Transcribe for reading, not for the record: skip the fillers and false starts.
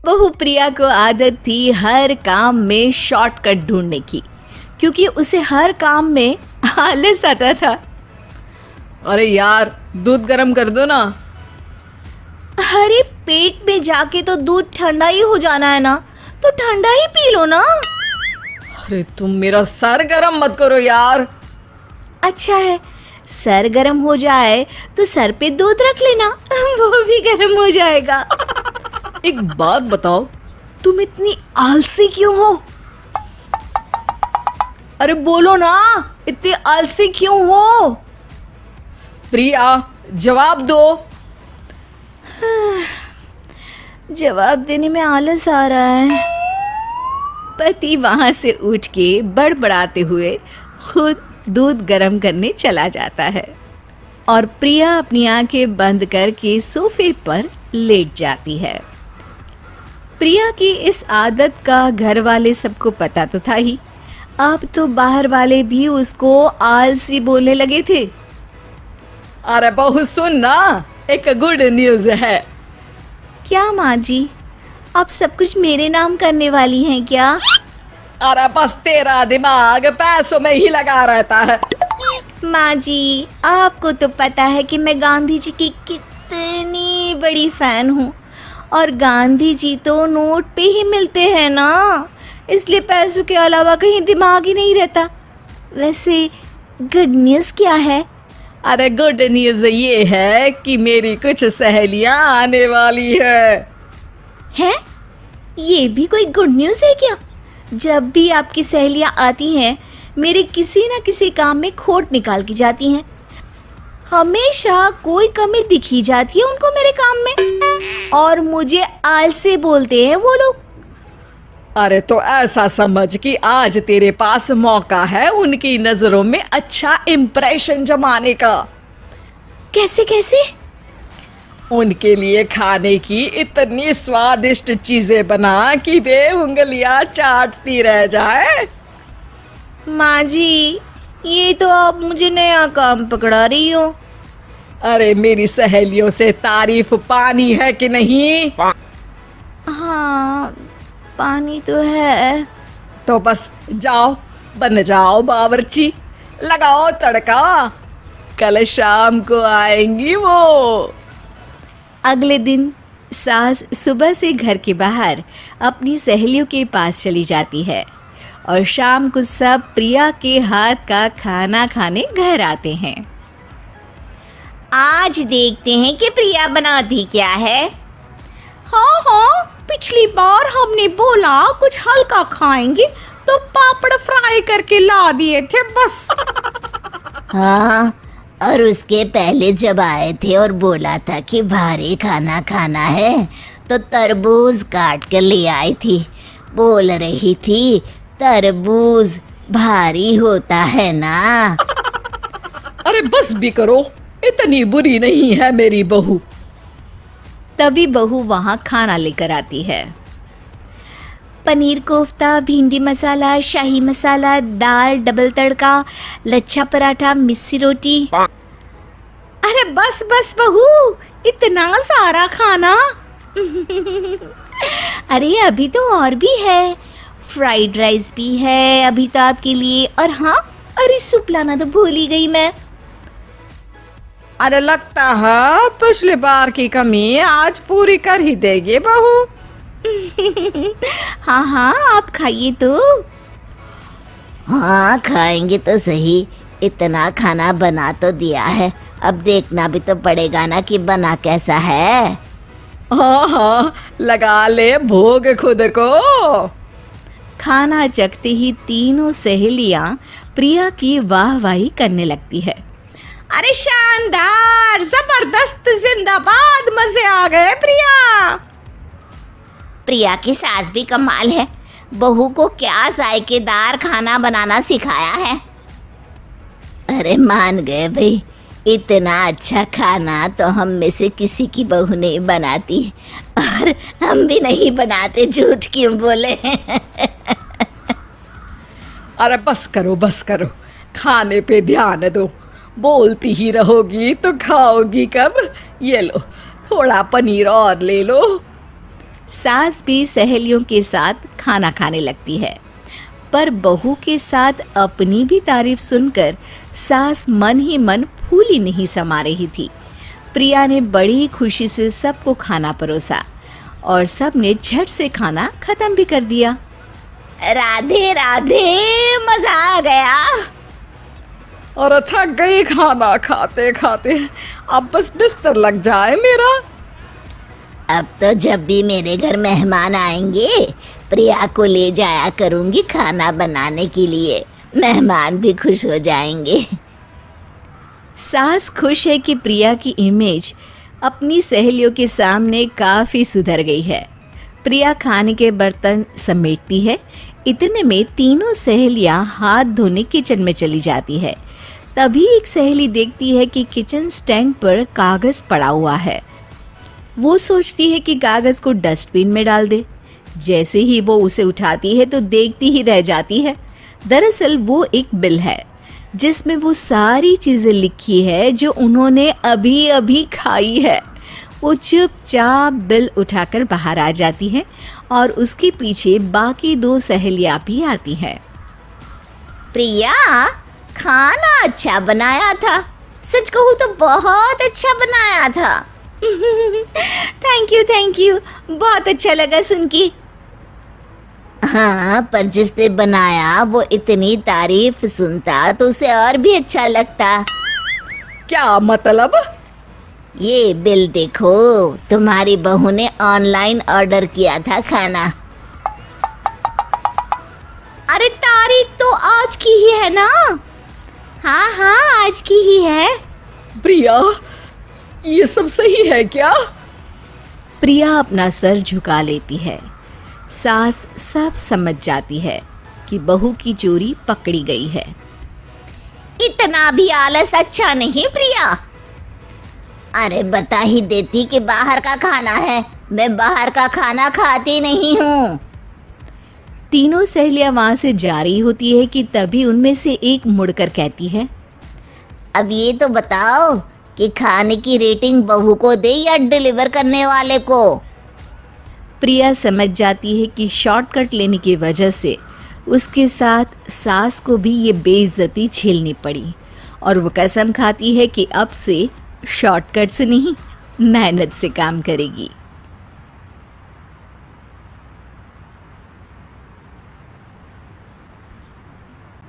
बहू प्रिया को आदत थी हर काम में शॉर्टकट ढूंढने की, क्योंकि उसे हर काम में आलस आता था। अरे यार, दूध गर्म कर दो ना। अरे पेट में जाके तो दूध ठंडा ही हो जाना है ना, तो ठंडा ही पी लो ना। अरे तुम मेरा सर गर्म मत करो यार। अच्छा है, सर गर्म हो जाए तो सर पे दूध रख लेना, वो भी गर्म हो जाएगा। एक बात बताओ, तुम इतनी आलसी क्यों हो? अरे बोलो ना, इतनी आलसी क्यों हो? प्रिया जवाब दो। जवाब देने में आलस आ रहा है। पति वहां से उठ के बड़बड़ाते हुए खुद दूध गर्म करने चला जाता है और प्रिया अपनी आंखें बंद करके सोफे पर लेट जाती है। प्रिया की इस आदत का घर वाले सबको पता तो था ही, अब तो बाहर वाले भी उसको आलसी बोलने लगे थे। अरे बहू सुन ना, एक गुड न्यूज है। क्या माँ जी, आप सब कुछ मेरे नाम करने वाली हैं क्या? अरे बस तेरा दिमाग पैसों में ही लगा रहता है। माँ जी, आपको तो पता है कि मैं गांधी जी की कितनी बड़ी फैन हूँ, और गांधी जी तो नोट पे ही मिलते हैं ना, इसलिए पैसों के अलावा कहीं दिमाग ही नहीं रहता। वैसे गुड न्यूज़ क्या है? अरे गुड न्यूज ये है कि मेरी कुछ सहेलियां आने वाली है। हैं? ये भी कोई गुड न्यूज़ है क्या? जब भी आपकी सहेलियां आती हैं, मेरे किसी न किसी काम में खोट निकाल की जाती हैं। हमेशा कोई कमी दिखी जाती है उनको मेरे काम में, और मुझे आलसी बोलते हैं वो लोग। अरे तो ऐसा समझ कि आज तेरे पास मौका है उनकी नजरों में अच्छा इम्प्रेशन जमाने का। कैसे कैसे? उनके लिए खाने की इतनी स्वादिष्ट चीजें बना कि वे उंगलियां चाटती रह जाए। माँ जी, ये तो आप मुझे नया काम पकड़ा रही हो। अरे मेरी सहेलियों से तारीफ पानी है कि नहीं? हाँ, पानी तो है। तो बस जाओ, बन जाओ बावर्ची, लगाओ तड़का, कल शाम को आएंगी वो। अगले दिन सास सुबह से घर के बाहर अपनी सहेलियों के पास चली जाती है, और शाम को सब प्रिया के हाथ का खाना खाने घर आते हैं। आज देखते हैं कि प्रिया बनाती क्या है। हाँ हाँ, पिछली बार हमने बोला कुछ हल्का खाएंगे तो पापड़ फ्राई करके ला दिए थे बस। हाँ, और उसके पहले जब आए थे और बोला था कि भारी खाना खाना है, तो तरबूज काट कर ले आई थी। बोल रही थी तरबूज भारी होता है ना। अरे बस भी करो, इतनी बुरी नहीं है मेरी बहू। तभी बहू वहाँ खाना लेकर आती है। पनीर कोफ्ता, भिंडी मसाला, शाही मसाला, दाल, डबल तड़का, लच्छा पराठा, मिस्सी रोटी। अरे बस बस बहू, इतना सारा खाना। अरे अभी तो और भी है, फ्राइड राइस भी है अभी तो आपके लिए, और हाँ, अरे सूप लाना तो भूल ही गई मैं। अरे लगता है पिछली बार की कमी आज पूरी कर ही देगी बहू। हाँ हाँ, आप खाइए तो। हाँ, खाएंगे तो सही, इतना खाना बना तो दिया है, अब देखना भी तो पड़ेगा ना कि बना कैसा है। हाँ हाँ, लगा ले भोग खुद को। खाना चखते ही तीनों सहेलियां प्रिया की वाहवाही करने लगती है। अरे शानदार, जबरदस्त, जिंदाबाद, मजे आ गए प्रिया। प्रिया की सास भी कमाल है, बहू को क्या जायकेदार खाना बनाना सिखाया है। अरे मान गए भाई, इतना अच्छा खाना तो हम में से किसी की बहू नहीं बनाती, और हम भी नहीं बनाते, झूठ क्यों बोले। अरे बस करो, खाने पे ध्यान दो, बोलती ही रहोगी तो खाओगी कब। ये लो, थोड़ा पनीर और ले लो। सास भी सहेलियों के साथ खाना खाने लगती है, पर बहू के साथ अपनी भी तारीफ सुनकर सास मन ही मन फूली नहीं समा रही थी। प्रिया ने बड़ी खुशी से सबको खाना परोसा और सब ने झट से खाना खत्म भी कर दिया। राधे राधे, मजा आ गया। और थक गई खाना खाते खाते, अब बस बिस्तर लग जाए मेरा। अब तो जब भी मेरे घर मेहमान आएंगे प्रिया को ले जाया करूंगी खाना बनाने के लिए, मेहमान भी खुश हो जाएंगे। सास खुश है कि प्रिया की इमेज अपनी सहेलियों के सामने काफ़ी सुधर गई है। प्रिया खाने के बर्तन समेटती है। इतने में तीनों सहेलियां हाथ धोने किचन में चली जाती है। तभी एक सहेली देखती है कि किचन स्टैंड पर कागज़ पड़ा हुआ है। वो सोचती है कि कागज़ को डस्टबिन में डाल दे। जैसे ही वो उसे उठाती है तो देखती ही रह जाती है। दरअसल वो एक बिल है जिसमें वो सारी चीज़ें लिखी है जो उन्होंने अभी अभी खाई है। वो चुपचाप बिल उठाकर बाहर आ जाती है और उसके पीछे बाकी दो सहेलियां भी आती हैं। प्रिया, खाना अच्छा बनाया था, सच कहूँ तो बहुत अच्छा बनाया था। थैंक यू, बहुत अच्छा लगा सुन के। हाँ, पर जिसने बनाया वो इतनी तारीफ सुनता तो उसे और भी अच्छा लगता। क्या मतलब? ये बिल देखो, तुम्हारी बहू ने ऑनलाइन ऑर्डर किया था खाना। अरे तारीख तो आज की ही है ना? हाँ, आज की ही है। प्रिया, ये सब सही है क्या? प्रिया अपना सर झुका लेती है। सास सब समझ जाती है कि बहू की चोरी पकड़ी गई है। इतना भी आलस अच्छा नहीं प्रिया। अरे बता ही देती कि बाहर का खाना है, मैं बाहर का खाना खाती नहीं हूँ। तीनों सहेलियां वहां से जा रही होती है कि तभी उनमें से एक मुड़कर कहती है, अब ये तो बताओ कि खाने की रेटिंग बहू को दे या डिलीवर करने वाले को। प्रिया समझ जाती है कि शॉर्टकट लेने की वजह से उसके साथ सास को भी ये बेइज्जती झेलनी पड़ी और वो कसम खाती है कि अब से शॉर्टकट से नहीं, मेहनत से काम करेगी।